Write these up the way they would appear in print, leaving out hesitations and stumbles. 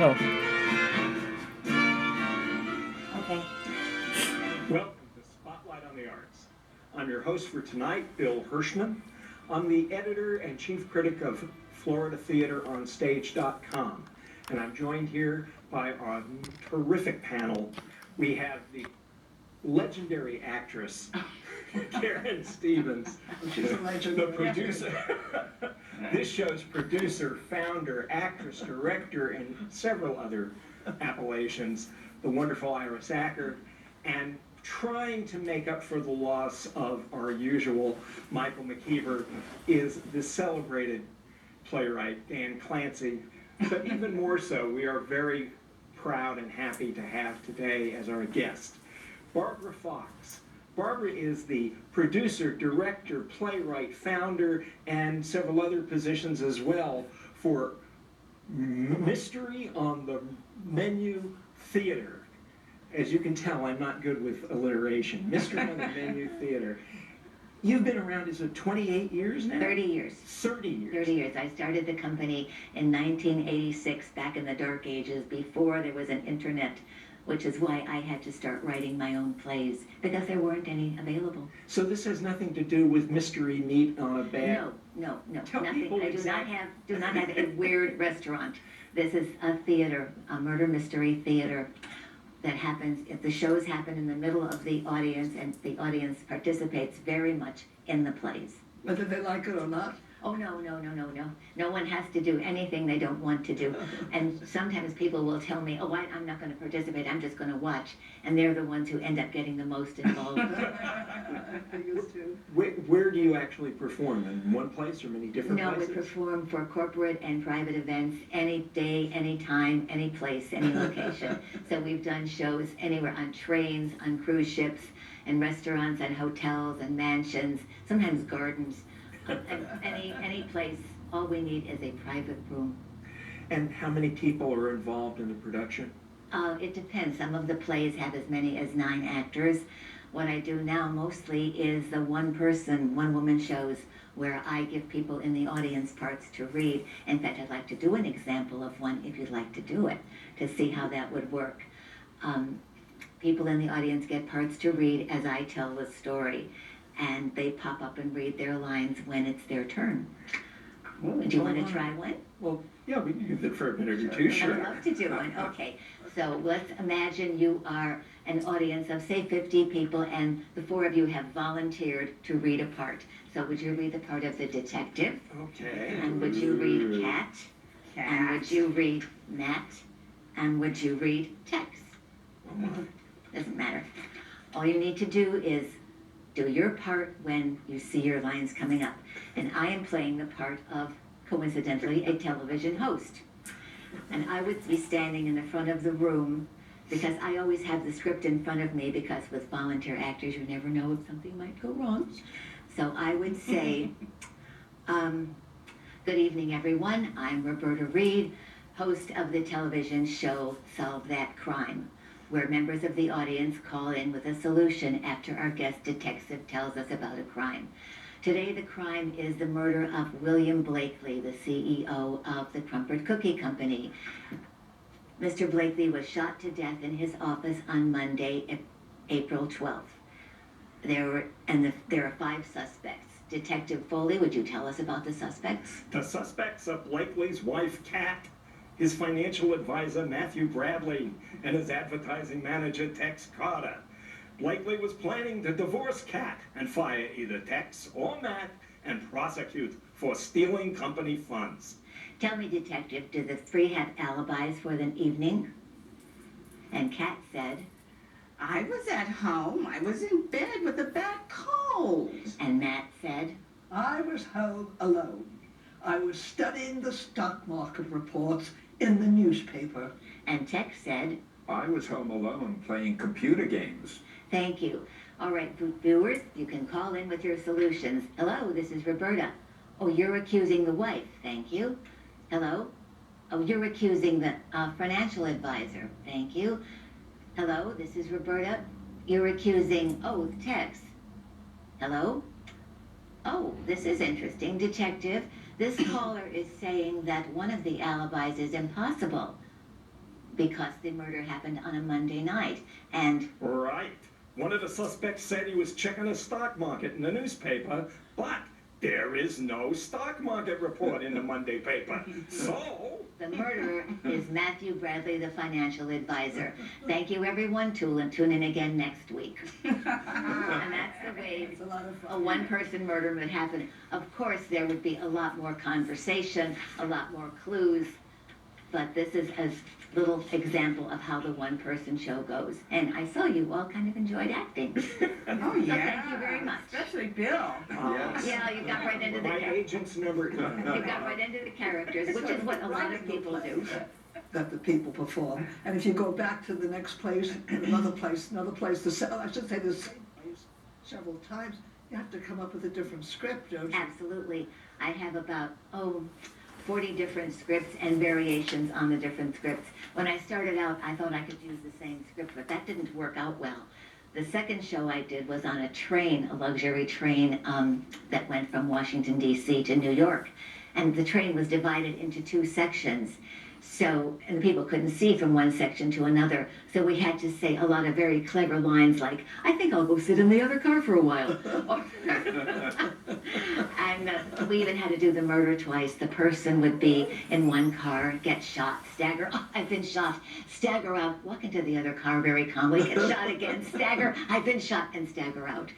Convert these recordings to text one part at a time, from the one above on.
No. Okay. Welcome to Spotlight on the Arts. I'm your host for tonight, Bill Hirschman. I'm the editor and chief critic of FloridaTheaterOnStage.com, and I'm joined here by a terrific panel. We have the legendary actress, Karen Stevens, She's a legend. the producer, this show's producer, founder, actress, director, and several other appellations, the wonderful Iris Acker, and trying to make up for the loss of our usual Michael McKeever is the celebrated playwright Dan Clancy. But even more so, we are very proud and happy to have today as our guest Barbara Fox. Barbara is the producer, director, playwright, founder, and several other positions as well for Mystery on the Menu Theater. As you can tell, I'm not good with alliteration. Mystery on the Menu Theater. You've been around, is it 28 years now? 30 years. 30 years. 30 years. I started the company in 1986, back in the dark ages, before there was an internet, which is why I had to start writing my own plays, because there weren't any available. So this has nothing to do with mystery meat on a bag? No, Tell nothing. people I do not have a weird restaurant. This is a theater, a murder mystery theater that happens, if the shows happen in the middle of the audience, and the audience participates very much in the plays. Whether they like it or not. Oh, no. No one has to do anything they don't want to do. And sometimes people will tell me, oh, I'm not going to participate, I'm just going to watch. And they're the ones who end up getting the most involved. I used to. Where do you actually perform? In one place or many different No, places? we perform for corporate and private events any day, any time, any place, any location. So we've done shows anywhere, on trains, on cruise ships, in restaurants, and hotels, and mansions, sometimes gardens. Any place. All we need is a private room. And how many people are involved in the production? It depends. Some of the plays have as many as 9 actors. What I do now mostly is the one-woman shows where I give people in the audience parts to read. In fact, I'd like to do an example of one if you'd like to do it, to see how that would work. People in the audience get parts to read as I tell the story, and they pop up and read their lines when it's their turn. Do you want to try one? Well, yeah, we can do it for a minute or two, sure. I'd love to do one. Okay, so let's imagine you are an audience of, say, 50 people, and the 4 of you have volunteered to read a part. So would you read the part of the detective? Okay. And would you read Cat? And would you read Matt? And would you read Tex? Doesn't matter. All you need to do is do your part when you see your lines coming up. And I am playing the part of, coincidentally, a television host. And I would be standing in the front of the room, because I always have the script in front of me, because with volunteer actors, you never know if something might go wrong. So I would say, good evening, everyone. I'm Roberta Reed, host of the television show Solve That Crime, where members of the audience call in with a solution after our guest detective tells us about a crime. Today, the crime is the murder of William Blakely, the CEO of the Crumpet Cookie Company. Mr. Blakely was shot to death in his office on Monday, April 12th. There are 5 suspects. Detective Foley, would you tell us about the suspects? The suspects are Blakely's wife, Kat, his financial advisor, Matthew Bradley, and his advertising manager, Tex Carter. Blakely was planning to divorce Kat and fire either Tex or Matt and prosecute for stealing company funds. Tell me, Detective, do the 3 have alibis for the evening? And Kat said, I was at home. I was in bed with a bad cold. and Matt said, I was home alone. I was studying the stock market reports in the newspaper. and Tex said, I was home alone playing computer games. thank you. All right, viewers, you can call in with your solutions. Hello, this is Roberta. Oh, you're accusing the wife. Thank you. Hello? Oh, you're accusing the financial advisor. Thank you. Hello, this is Roberta. You're accusing, Tex. Hello? Oh, this is interesting, Detective. This caller is saying that one of the alibis is impossible. because the murder happened on a Monday night. And Right. One of the suspects said he was checking the stock market in the newspaper, but there is no stock market report in the Monday paper. So, the murderer is Matthew Bradley, the financial advisor. Thank you, everyone. Tune in again next week. And that's the way It's a lot of a fun. one-person murder would happen. Of course, there would be a lot more conversation, a lot more clues, but this is a little example of how the one-person show goes. And I saw you all kind of enjoyed acting. Oh, yeah. thank you very much. Especially Bill. Yes. Yeah, you got right into the my characters. agent's number. You got right into the characters, which is what a lot of people do. That the people perform. And if you go back to the next place, another place, I should say the same place several times, you have to come up with a different script, don't you? Absolutely. I have about, 40 different scripts and variations on the different scripts. When I started out, I thought I could use the same script, but that didn't work out well. The second show I did was on a train, a luxury train that went from Washington, D.C. to New York. And the train was divided into two sections. So, and the people couldn't see from one section to another. So we had to say a lot of very clever lines like, I think I'll go sit in the other car for a while. And we even had to do the murder twice. The person would be in one car, get shot, stagger, oh, I've been shot, stagger out, walk into the other car very calmly, get shot again, stagger, I've been shot, and stagger out.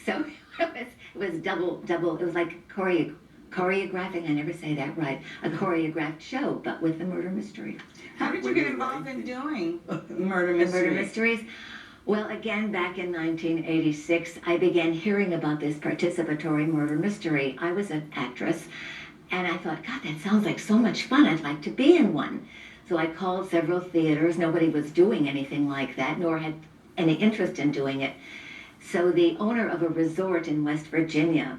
So it was double, it was like choreographing, I never say that right, a choreographed show, but with the murder mystery. How did you get involved in doing murder The mysteries? murder mysteries? Well, again, back in 1986, I began hearing about this participatory murder mystery. I was an actress, and I thought, God, that sounds like so much fun. I'd like to be in one. So I called several theaters. Nobody was doing anything like that, nor had any interest in doing it. So the owner of a resort in West Virginia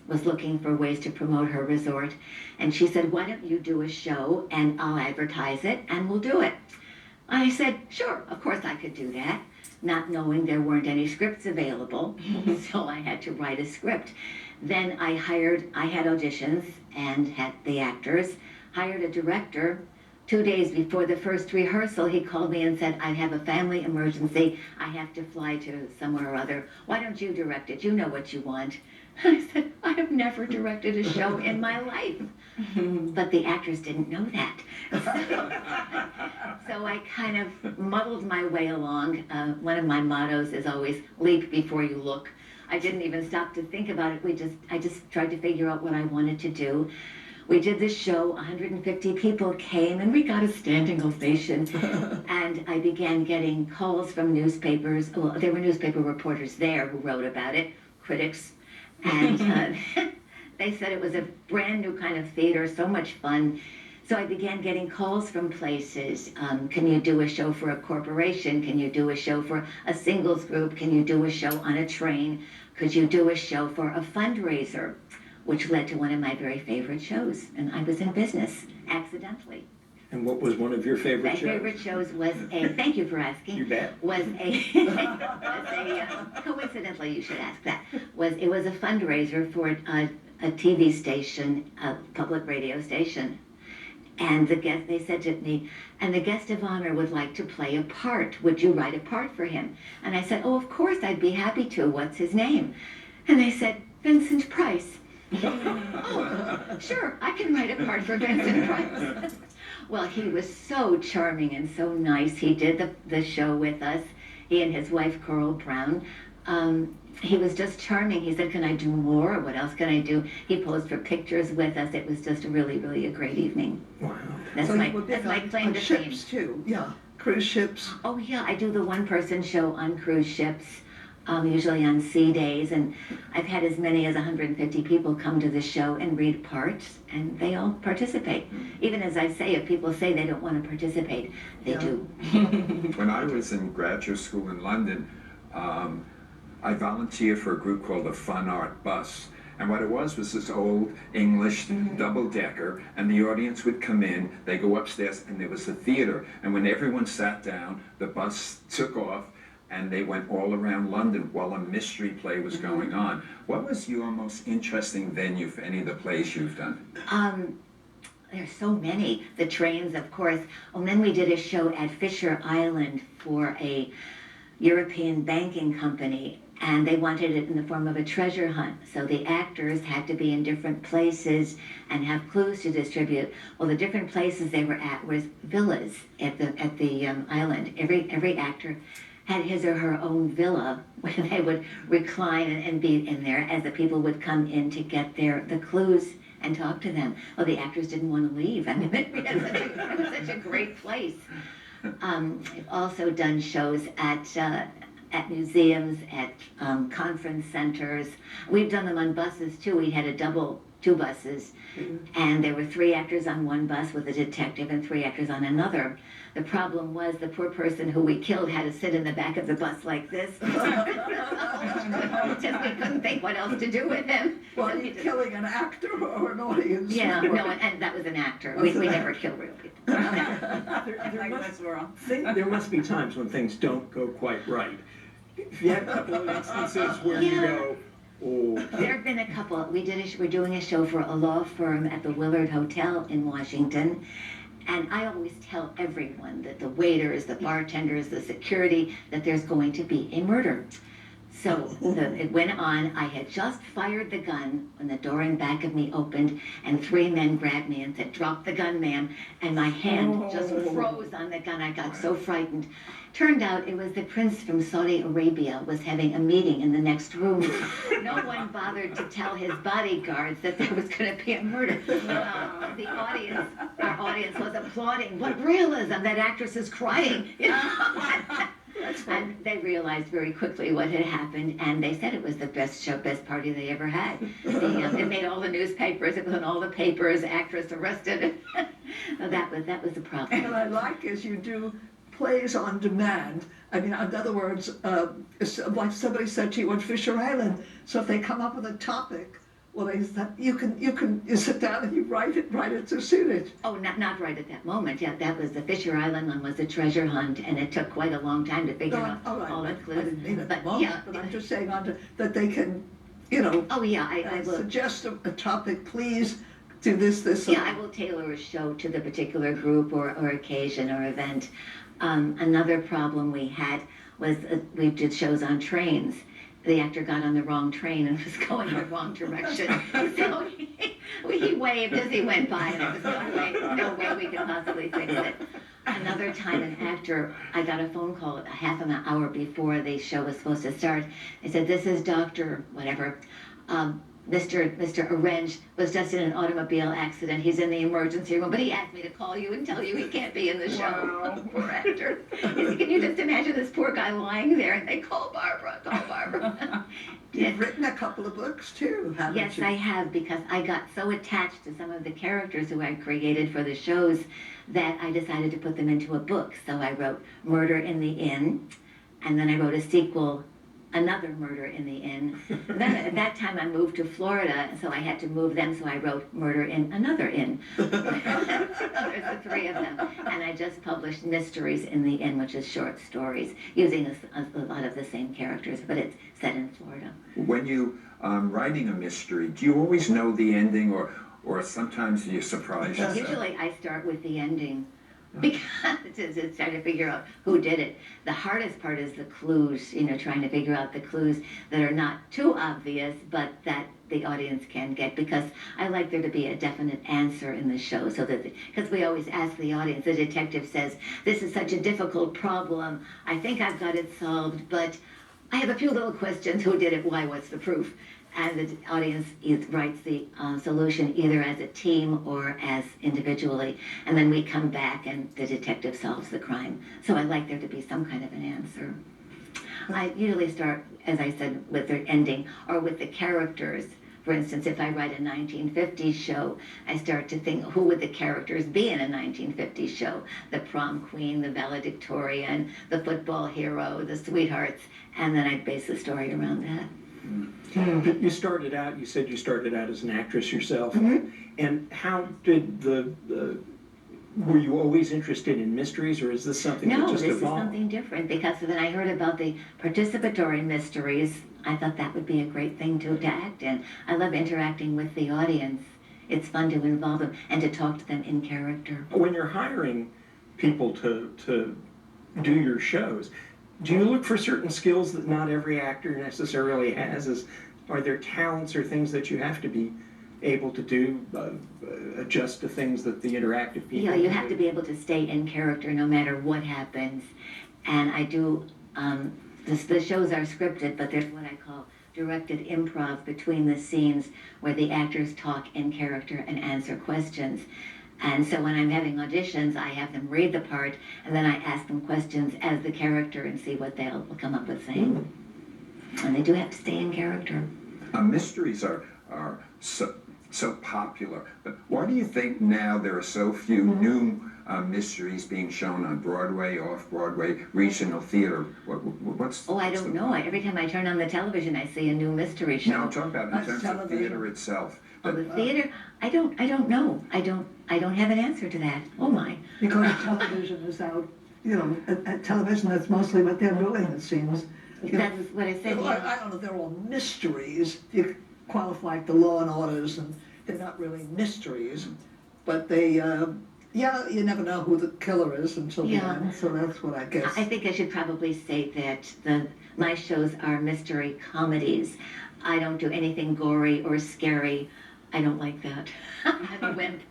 was looking for ways to promote her resort, and she said, why don't you do a show and I'll advertise it and we'll do it. I said, sure, of course I could do that, not knowing there weren't any scripts available, so I had to write a script. Then I had auditions and had the actors, hired a director. 2 days before the first rehearsal, he called me and said, I have a family emergency. I have to fly to somewhere or other. Why don't you direct it? You know what you want. I said, I have never directed a show in my life. But the actors didn't know that. So I kind of muddled my way along. One of my mottos is always leap before you look. I didn't even stop to think about it. I just tried to figure out what I wanted to do. We did this show, 150 people came, and we got a standing ovation. And I began getting calls from newspapers. Well, there were newspaper reporters there who wrote about it, critics. And they said it was a brand new kind of theater, so much fun. So I began getting calls from places. Can you do a show for a corporation? Can you do a show for a singles group? Can you do a show on a train? Could you do a show for a fundraiser? Which led to one of my very favorite shows. And I was in business, accidentally. And what was one of your favorite My shows? favorite shows was thank you for asking. You bet. Coincidentally, you should ask that. It was a fundraiser for a TV station, a public radio station. And they said to me, and the guest of honor would like to play a part. Would you write a part for him? And I said, oh, of course, I'd be happy to. What's his name? And they said, Vincent Price. Oh, sure, I can write a part for Vincent Price. Well, he was so charming and so nice. He did the show with us, he and his wife, Coral Brown. He was just charming. He said, can I do more? What else can I do? He posed for pictures with us. It was just really, really a great evening. Wow. That's So my you were big claim on to fame. ships too, yeah, cruise ships. Oh yeah, I do the one-person show on cruise ships, usually on sea days, and I've had as many as 150 people come to the show and read parts, and they all participate. Even as I say, if people say they don't want to participate, they Yeah. do. When I was in graduate school in London, I volunteered for a group called the Fun Art Bus. And what it was this old English double-decker, and the audience would come in, they go upstairs, and there was a theater. And when everyone sat down, the bus took off, and they went all around London while a mystery play was going on. What was your most interesting venue for any of the plays you've done? there's so many. The trains, of course. And then we did a show at Fisher Island for a European banking company, and they wanted it in the form of a treasure hunt. So the actors had to be in different places and have clues to distribute. Well, the different places they were at was villas at the island. Every actor had his or her own villa where they would recline and be in there as the people would come in to get the clues and talk to them. Well, the actors didn't want to leave. I mean, it was such a great place. I've also done shows at museums, at conference centers. We've done them on buses too. We had two buses, and there were 3 actors on one bus with a detective and 3 actors on another. The problem was the poor person who we killed had to sit in the back of the bus like this. Just we couldn't think what else to do with him. Well, So are you killing an actor or an audience? Yeah, no, and that was an actor. We never kill real people. There must be times when things don't go quite right. If you had a couple of instances where you go, oh. There have been a couple. We're doing a show for a law firm at the Willard Hotel in Washington. And I always tell everyone, that the waiters, the bartenders, the security, that there's going to be a murder. So it went on. I had just fired the gun when the door in back of me opened, and 3 men grabbed me and said, "Drop the gun, ma'am." And my hand just froze on the gun. I got so frightened. Turned out it was the prince from Saudi Arabia was having a meeting in the next room. No one bothered to tell his bodyguards that there was going to be a murder. Our audience was applauding. What realism! That actress is crying. You know? And they realized very quickly what had happened, and they said it was the best party they ever had. It made all the newspapers. It was in all the papers. Actress arrested. So that was the problem. And what I like is you do plays on demand. I mean, in other words, it's like somebody said to you on Fisher Island. So if they come up with a topic, well, you sit down and you write it to suit it. Oh, not right at that moment. Yeah, that was the Fisher Island one was a treasure hunt, and it took quite a long time to figure out all the clues. I didn't mean at the But moment, yeah, but I'm just saying that they can, you know, oh yeah, I will. suggest a topic, please do this. Yeah, I will tailor a show to the particular group or occasion or event. Another problem we had was we did shows on trains. The actor got on the wrong train and was going the wrong direction. So he waved as he went by, and there was no way we could possibly fix it. Another time, an actor, I got a phone call a half an hour before the show was supposed to start. They said, "This is Dr. whatever. Mr. Orange was just in an automobile accident. He's in the emergency room, but he asked me to call you and tell you he can't be in the show." Wow. Poor actor. Can you just imagine this poor guy lying there and they call Barbara. You've written a couple of books too, haven't Yes, you? I have, because I got so attached to some of the characters who I created for the shows that I decided to put them into a book. So I wrote Murder in the Inn, and then I wrote a sequel, Another Murder in the Inn. Then at that time I moved to Florida, so I had to move them, so I wrote Murder in Another Inn. There's the 3 of them. And I just published Mysteries in the Inn, which is short stories, using a lot of the same characters, but it's set in Florida. When you writing a mystery, do you always know the ending, or sometimes you surprise yourself? Usually I start with the ending, because it's trying to figure out who did it. The hardest part is the clues, trying to figure out the clues that are not too obvious, but that the audience can get, because I like there to be a definite answer in the show, so that, because we always ask the audience, the detective says, "This is such a difficult problem. I think I've got it solved, but I have a few little questions. Who did it? Why? What's the proof?" And the audience writes the solution either as a team or as individually. And then we come back and the detective solves the crime. So I like there to be some kind of an answer. I usually start, as I said, with the ending or with the characters. For instance, if I write a 1950s show, I start to think, who would the characters be in a 1950s show? The prom queen, the valedictorian, the football hero, the sweethearts. And then I base the story around that. You said you started out as an actress yourself. Mm-hmm. And how did were you always interested in mysteries, or is this something that No, just this evolved? is something different, because then I heard about the participatory mysteries. I thought that would be a great thing to act in. I love interacting with the audience it's fun to involve them and to talk to them in character. When you're hiring people to do your shows, do you look for certain skills that not every actor necessarily has? Are there talents or things that you have to be able to do, adjust to things that the interactive people Yeah, you can have do? to be able to stay in character no matter what happens. And I do, the shows are scripted, but there's what I call directed improv between the scenes where the actors talk in character and answer questions. And so when I'm having auditions, I have them read the part, and then I ask them questions as the character and see what they'll come up with saying. And they do have to stay in character. Mysteries are so popular, but why do you think now there are so few new mysteries being shown on Broadway, off-Broadway, regional theater? What's Oh, I don't know. Every time I turn on the television, I see a new mystery show. No, I'm talking about in That's terms of television. theater itself. Oh, the theater? I don't know. I don't have an answer to that. Oh my. Because television is out, you know, at television, that's mostly what they're doing, it seems. You know, That's what I said. well, I don't know if they're all mysteries. You qualify like the Law and Orders, and they're not really mysteries, but they, yeah, you never know who the killer is until the Yeah. end, so that's what I guess. I think I should probably say that my shows are mystery comedies. I don't do anything gory or scary. I don't like that. I'm a wimp.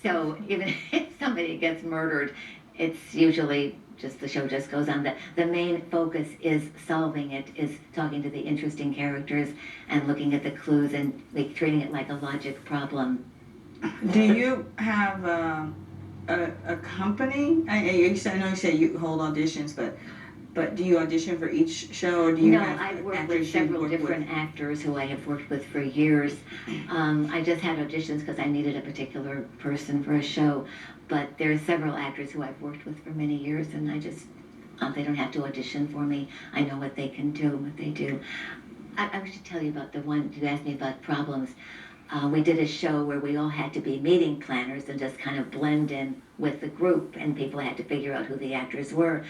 So even if somebody gets murdered, it's usually just the show just goes on. The main focus is solving it, is talking to the interesting characters and looking at the clues and like, treating it like a logic problem. Do you have a company? I know you say you hold auditions, but do you audition for each show, or do you No, have I've worked actors with you several work different actors who I have worked with for years. I just had auditions because I needed a particular person for a show, but there are several actors who I've worked with for many years, and I just, they don't have to audition for me. I know what they can do, what they do. I should tell you about the one you asked me about problems. We did a show where we all had to be meeting planners and just kind of blend in with the group, and people had to figure out who the actors were.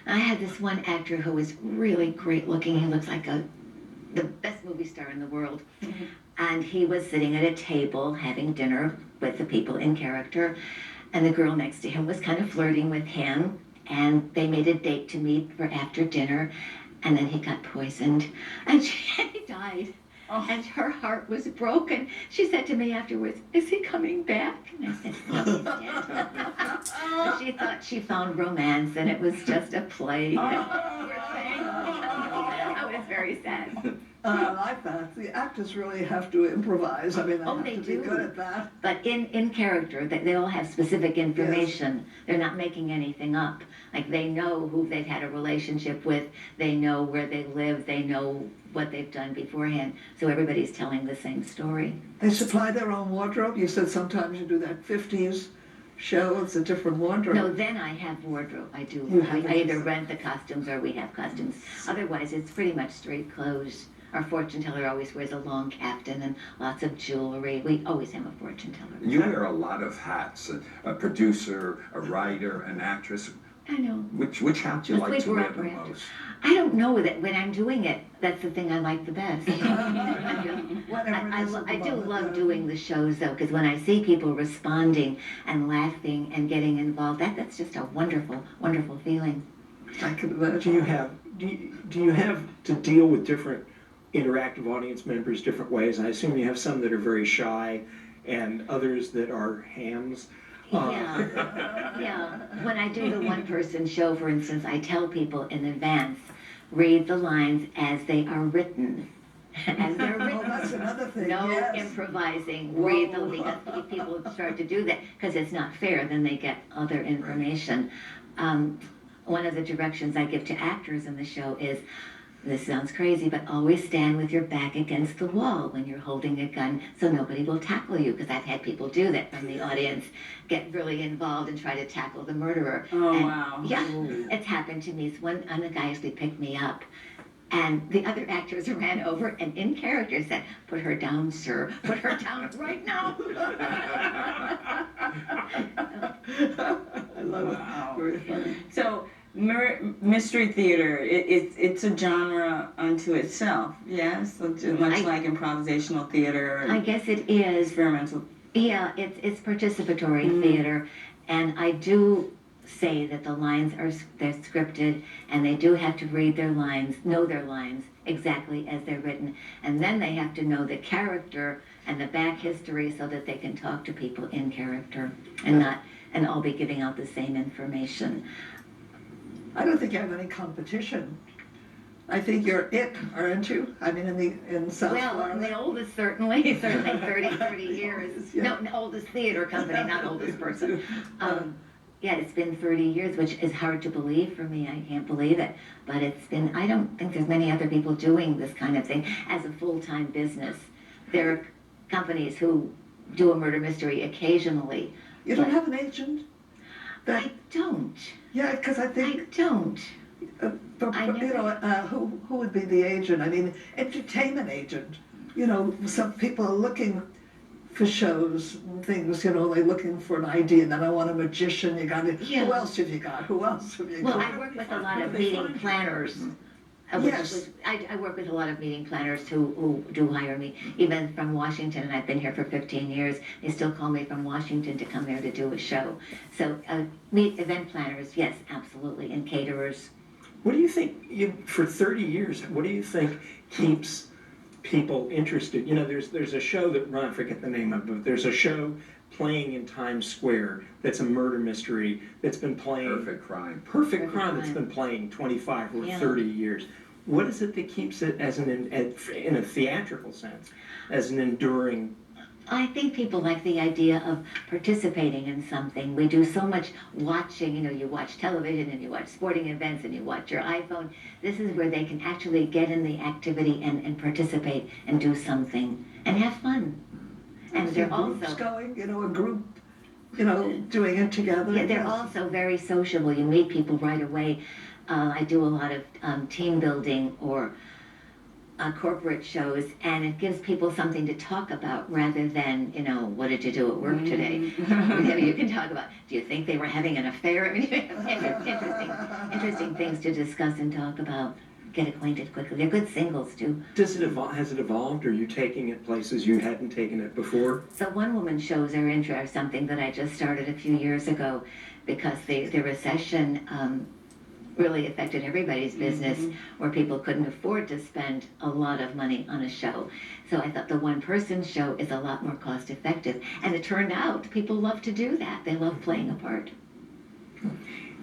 I had this one actor who was really great looking. He looks like the best movie star in the world. Mm-hmm. And he was sitting at a table having dinner with the people in character. And the girl next to him was kind of flirting with him. And they made a date to meet for after dinner. And then he got poisoned. And he died. Oh. And her heart was broken. She said to me afterwards, "Is he coming back?" And I said, "No, he's dead." But she thought she found romance, and it was just a play. I was very sad. I like that. The actors really have to improvise. I mean, they Oh, have they to be do. good at that. But in character, they all have specific information. They're not making anything up. Like they know who they've had a relationship with, they know where they live, they know what they've done beforehand. So everybody's telling the same story. They supply their own wardrobe. You said sometimes you do that 50s show. It's a different wardrobe. No, then I have wardrobe. I do. You have I either it. rent the costumes or we have costumes. Otherwise, it's pretty much straight clothes. Our fortune teller always wears a long kaftan and lots of jewelry. We always have a fortune teller. You wear a lot of hats, a producer, a writer, an actress. I know. Which hat do you That's like to we're wear the operative. most? I don't know that when I'm doing it, that's the thing I like the best. Whatever it is at the I do moment, love doing the shows though, because when I see people responding and laughing and getting involved, that's just a wonderful, wonderful feeling. I can imagine. Do you have to deal with different interactive audience members different ways? I assume you have some that are very shy and others that are hams. Yeah. When I do the one-person show, for instance, I tell people in advance, read the lines as they are written. As they're Oh, written. that's another thing. No yes. improvising, read them, Whoa. because people start to do that, because it's not fair, then they get other information. One of the directions I give to actors in the show is, this sounds crazy, but always stand with your back against the wall when you're holding a gun so nobody will tackle you, because I've had people do that from the audience, get really involved and try to tackle the murderer. Oh, And, wow. Yeah, it's happened to me. One guy actually picked me up, and the other actors ran over and in character said, "Put her down, sir. Put her down right now." I love Wow. it. Very funny. So, mystery theater, it's a genre unto itself, yes? Much I- like improvisational theater I and guess it is. experimental. Yeah, it's participatory theater, and I do say that the lines they're scripted, and they do have to read their lines, know their lines exactly as they're written, and then they have to know the character and the back history so that they can talk to people in character and not and all be giving out the same information. I don't think you have any competition. I think you're it, aren't you? I mean, in South Well, Florida. the oldest certainly 30 years. Yeah. No, oldest theater company, not oldest person. Yeah, it's been 30 years, which is hard to believe for me. I can't believe it. But it's been, I don't think there's many other people doing this kind of thing as a full-time business. There are companies who do a murder mystery occasionally. You don't but have an agent? I don't. Yeah, because I I think, don't. but, I you know, who would be the agent? I mean, entertainment agent. You know, some people are looking for shows and things, you know, they're looking for an idea, and then I want a magician, you got it. Yeah. Who else have you got? Who else have you Well, got? I work with a lot of meeting planners. Yes. I work with a lot of meeting planners who do hire me, even from Washington, and I've been here for 15 years. They still call me from Washington to come there to do a show. So meet event planners, yes, absolutely, and caterers. What do you think, for 30 years, what do you think keeps people interested? You know, there's a show that, I forget the name of it, but there's a show playing in Times Square that's a murder mystery that's been playing. Perfect Crime. Perfect Crime that's been playing 25 or Yeah. 30 years. What is it that keeps it as in a theatrical sense, as an enduring? I think people like the idea of participating in something. We do so much watching, you know, you watch television and you watch sporting events and you watch your iPhone. This is where they can actually get in the activity and participate and do something and have fun. And they're Groups also, going, you know, a group, you know, doing it together. yeah, they're Yes. also very sociable. You meet people right away. I do a lot of team building or corporate shows, and it gives people something to talk about rather than, you know, what did you do at work today? You can talk about, do you think they were having an affair? I mean, interesting things to discuss and talk about. Get acquainted quickly. They're good singles too. Has it evolved? Are you taking it places you hadn't taken it before? So one woman shows are something that I just started a few years ago because the recession really affected everybody's business where people couldn't afford to spend a lot of money on a show. So I thought the one-person show is a lot more cost-effective. And it turned out people love to do that. They love playing a part.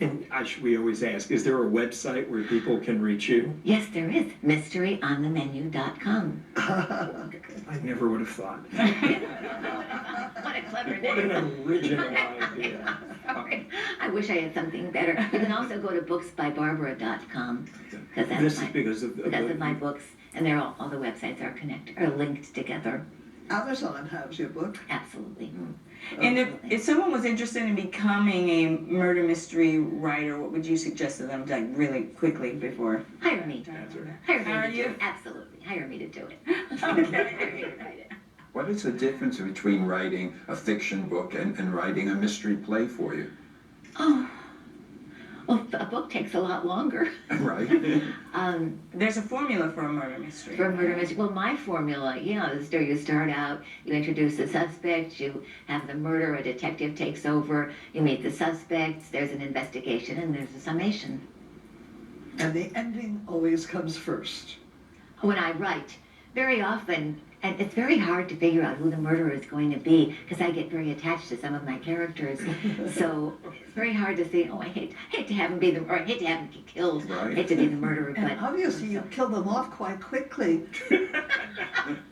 And we always ask, is there a website where people can reach you? Yes, there is. MysteryOnTheMenu.com. I never would have thought. What a clever What an name. original idea. Sorry. I wish I had something better. You can also go to booksbybarbara.com because that's This is my, because of my books, and they're all the websites are linked together. Amazon has your book. Absolutely. And if someone was interested in becoming a murder mystery writer, what would you suggest to them, like really quickly before? Hire me. That's right. Hire me Hire to do you? it. Absolutely. Hire me to do it. Okay. Hire me to write it. What is the difference between writing a fiction book and writing a mystery play for you? Oh, well, a book takes a lot longer. Right? There's a formula for a murder mystery. For a murder mystery, well, my formula, you know, is you start out, you introduce the suspect, you have the murder, a detective takes over, you meet the suspects, there's an investigation, and there's a summation. And the ending always comes first. When I write, very often, and it's very hard to figure out who the murderer is going to be because I get very attached to some of my characters. So it's very hard to say, oh, I hate to have him be or I hate to have him get killed. Right. I hate to be the murderer, And but obviously you kill them off quite quickly.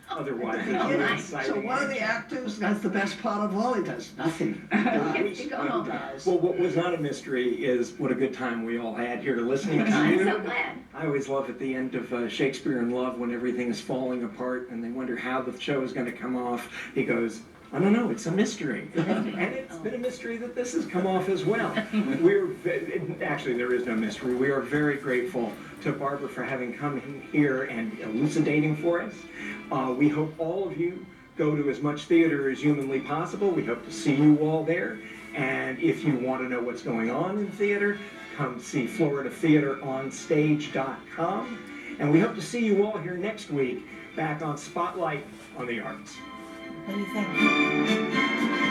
Otherwise, You it's know, right. exciting. so one of the actors, that's the best part of all, he does nothing. Yes, to go home. Well, what was not a mystery is what a good time we all had here listening to I'm you. so glad. I always love at the end of Shakespeare in Love when everything is falling apart and they wonder how the show is going to come off. He goes, I don't know, it's a mystery. And it's been a mystery that this has come off as well. Actually, there is no mystery. We are very grateful to Barbara for having come in here and elucidating for us. We hope all of you go to as much theater as humanly possible. We hope to see you all there. And if you want to know what's going on in theater, come see FloridaTheaterOnStage.com. And we hope to see you all here next week back on Spotlight on the Arts. What do you think?